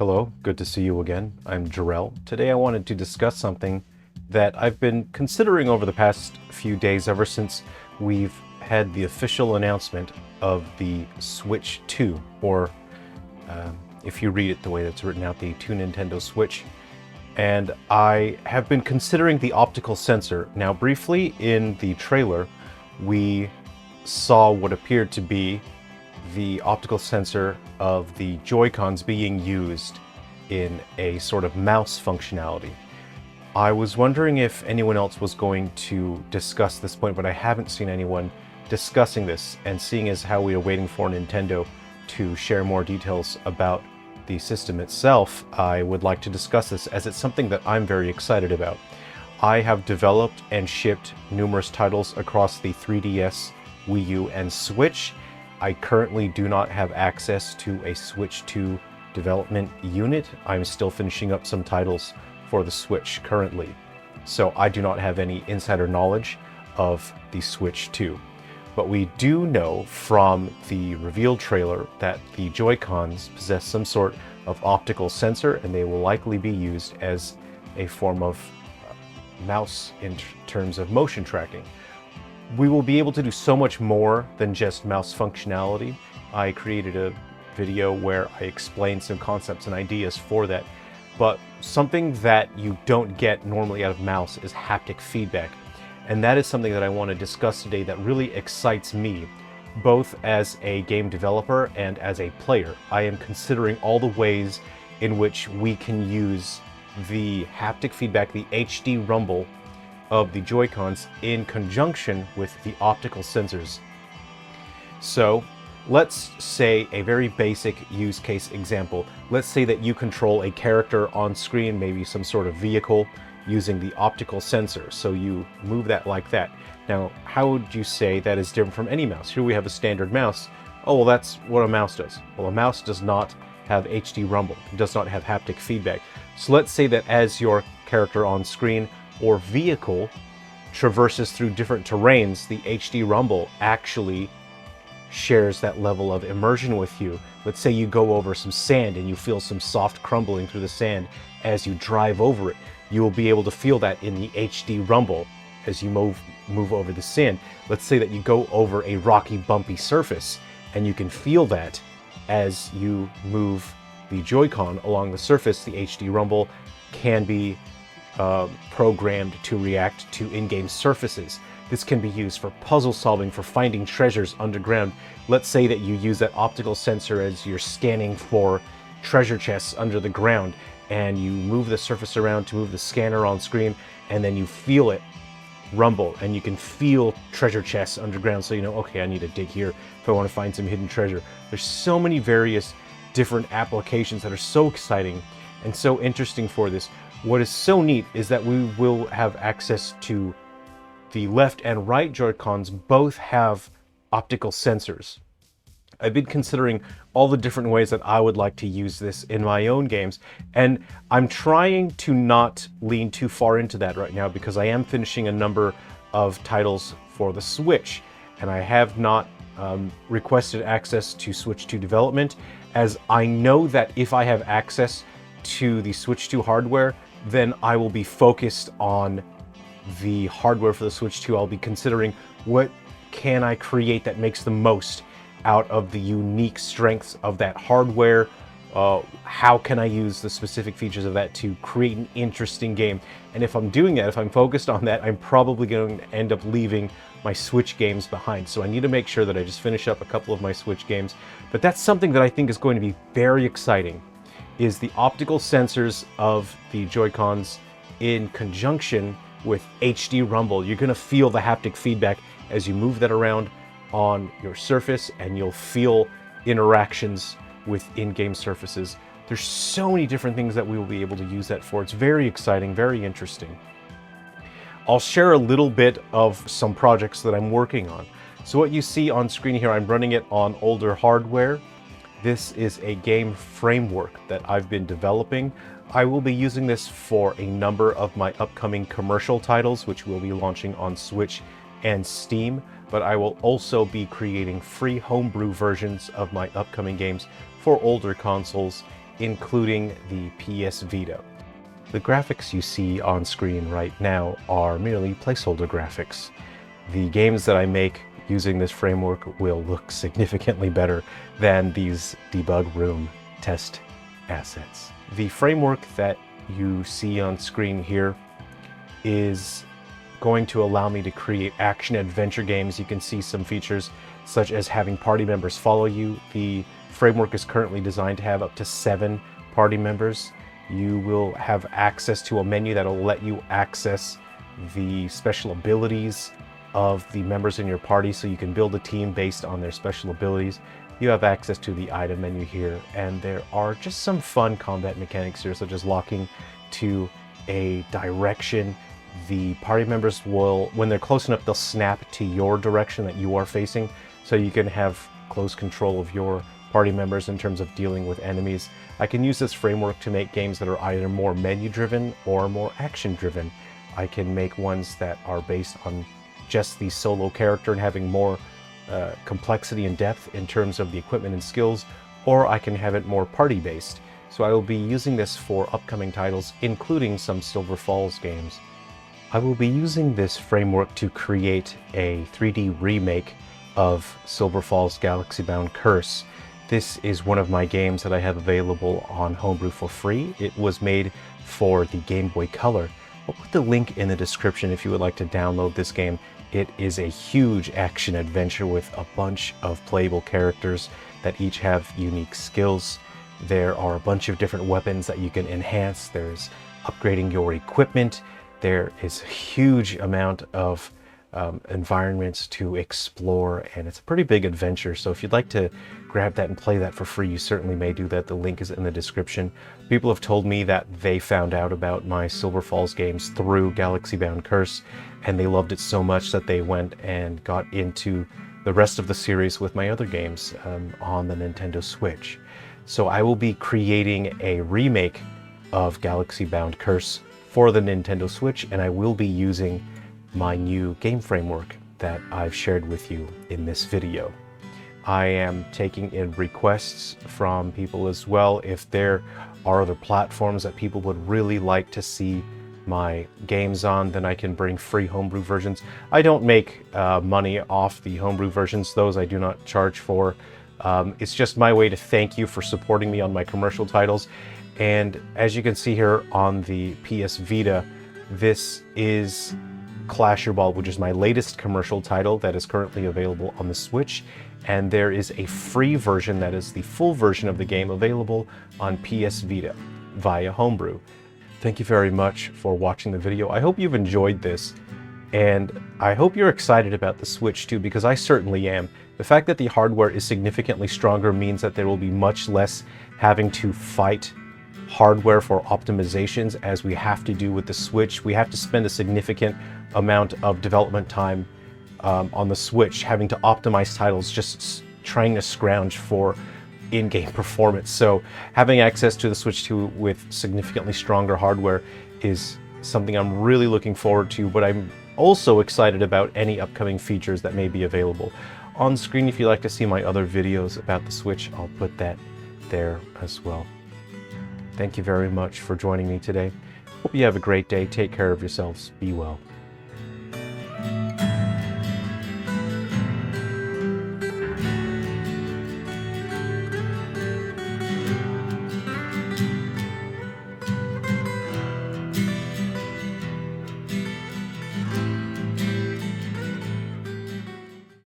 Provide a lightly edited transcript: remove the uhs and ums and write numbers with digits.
Hello, good to see you again. I'm Jerrel. Today I wanted to discuss something that I've been considering over the past few days ever since we've had the official announcement of the Switch 2, or if you read it the way that's written out, the 2 Nintendo Switch. And I have been considering the optical sensor. Now, briefly in the trailer, we saw what appeared to be the optical sensor of the Joy-Cons being used in a sort of mouse functionality. I was wondering if anyone else was going to discuss this point, but I haven't seen anyone discussing this, and seeing as how we are waiting for Nintendo to share more details about the system itself, I would like to discuss this as it's something that I'm very excited about. I have developed and shipped numerous titles across the 3DS, Wii U, and Switch. I currently do not have access to a Switch 2 development unit. I'm still finishing up some titles for the Switch currently, so I do not have any insider knowledge of the Switch 2. But we do know from the reveal trailer that the Joy-Cons possess some sort of optical sensor, and they will likely be used as a form of mouse in terms of motion tracking. We will be able to do so much more than just mouse functionality. I created a video where I explained some concepts and ideas for that, but something that you don't get normally out of mouse is haptic feedback. And that is something that I want to discuss today that really excites me, both as a game developer and as a player. I am considering all the ways in which we can use the haptic feedback, the HD rumble of the Joy-Cons in conjunction with the optical sensors. So let's say a very basic use case example. Let's say that you control a character on screen, maybe some sort of vehicle, using the optical sensor. So you move that like that. Now, how would you say that is different from any mouse? Here we have a standard mouse. Oh, well, that's what a mouse does. Well, a mouse does not have HD rumble. It does not have haptic feedback. So let's say that as your character on screen or vehicle traverses through different terrains, the HD rumble actually shares that level of immersion with you. Let's say you go over some sand and you feel some soft crumbling through the sand as you drive over it. You will be able to feel that in the HD rumble as you move over the sand. Let's say that you go over a rocky, bumpy surface, and you can feel that as you move the Joy-Con along the surface. The HD rumble can be programmed to react to in-game surfaces. This can be used for puzzle solving, for finding treasures underground. Let's say that you use that optical sensor as you're scanning for treasure chests under the ground, and you move the surface around to move the scanner on screen, and then you feel it rumble, and you can feel treasure chests underground, so you know, okay, I need to dig here if I want to find some hidden treasure. There's so many various different applications that are so exciting and so interesting for this. What is so neat is that we will have access to the left and right Joy-Cons. Both have optical sensors. I've been considering all the different ways that I would like to use this in my own games, and I'm trying to not lean too far into that right now because I am finishing a number of titles for the Switch, and I have not requested access to Switch 2 development, as I know that if I have access to the Switch 2 hardware, then I will be focused on the hardware for the Switch 2. I'll be considering what can I create that makes the most out of the unique strengths of that hardware. How can I use the specific features of that to create an interesting game? And if I'm doing that, if I'm focused on that, I'm probably going to end up leaving my Switch games behind. So I need to make sure that I just finish up a couple of my Switch games. But that's something that I think is going to be very exciting, is the optical sensors of the Joy-Cons in conjunction with HD rumble. You're going to feel the haptic feedback as you move that around on your surface, and you'll feel interactions with in-game surfaces. There's so many different things that we will be able to use that for. It's very exciting, very interesting. I'll share a little bit of some projects that I'm working on. So what you see on screen here, I'm running it on older hardware. This is a game framework that I've been developing. I will be using this for a number of my upcoming commercial titles, which will be launching on Switch and Steam, but I will also be creating free homebrew versions of my upcoming games for older consoles including the PS Vita. The graphics you see on screen right now are merely placeholder graphics. The games that I make using this framework will look significantly better than these debug room test assets. The framework that you see on screen here is going to allow me to create action adventure games. You can see some features such as having party members follow you. The framework is currently designed to have up to 7 party members. You will have access to a menu that will let you access the special abilities of the members in your party, so you can build a team based on their special abilities. You have access to the item menu here, and there are just some fun combat mechanics here, such as locking to a direction. The party members will, when they're close enough, they'll snap to your direction that you are facing, so you can have close control of your party members in terms of dealing with enemies. I can use this framework to make games that are either more menu driven or more action driven. I can make ones that are based on just the solo character and having more complexity and depth in terms of the equipment and skills, or I can have it more party based. So I will be using this for upcoming titles, including some Silver Falls games. I will be using this framework to create a 3D remake of Silver Falls Galaxy Bound Curse. This is one of my games that I have available on Homebrew for free. It was made for the Game Boy Color. I'll put the link in the description if you would like to download this game. It is a huge action adventure with a bunch of playable characters that each have unique skills. There are a bunch of different weapons that you can enhance. There's upgrading your equipment. There is a huge amount of environments to explore, and it's a pretty big adventure. So if you'd like to grab that and play that for free, you certainly may do that. The link is in the description. People have told me that they found out about my Silver Falls games through Galaxy Bound Curse, and they loved it so much that they went and got into the rest of the series with my other games on the Nintendo Switch. So I will be creating a remake of Galaxy Bound Curse for the Nintendo Switch, and I will be using my new game framework that I've shared with you in this video. I am taking in requests from people as well. If there are other platforms that people would really like to see my games on, then I can bring free homebrew versions. I don't make money off the homebrew versions. Those I do not charge for. It's just my way to thank you for supporting me on my commercial titles. And as you can see here on the PS Vita, this is Clash Your Ball, which is my latest commercial title that is currently available on the Switch. And there is a free version that is the full version of the game available on PS Vita via Homebrew. Thank you very much for watching the video. I hope you've enjoyed this, and I hope you're excited about the Switch too, because I certainly am. The fact that the hardware is significantly stronger means that there will be much less having to fight hardware for optimizations as we have to do with the Switch. We have to spend a significant amount of development time on the Switch having to optimize titles, just trying to scrounge for in-game performance. So having access to the Switch 2 with significantly stronger hardware is something I'm really looking forward to, but I'm also excited about any upcoming features that may be available. On screen, if you'd like to see my other videos about the Switch, I'll put that there as well. Thank you very much for joining me today. Hope you have a great day. Take care of yourselves. Be well.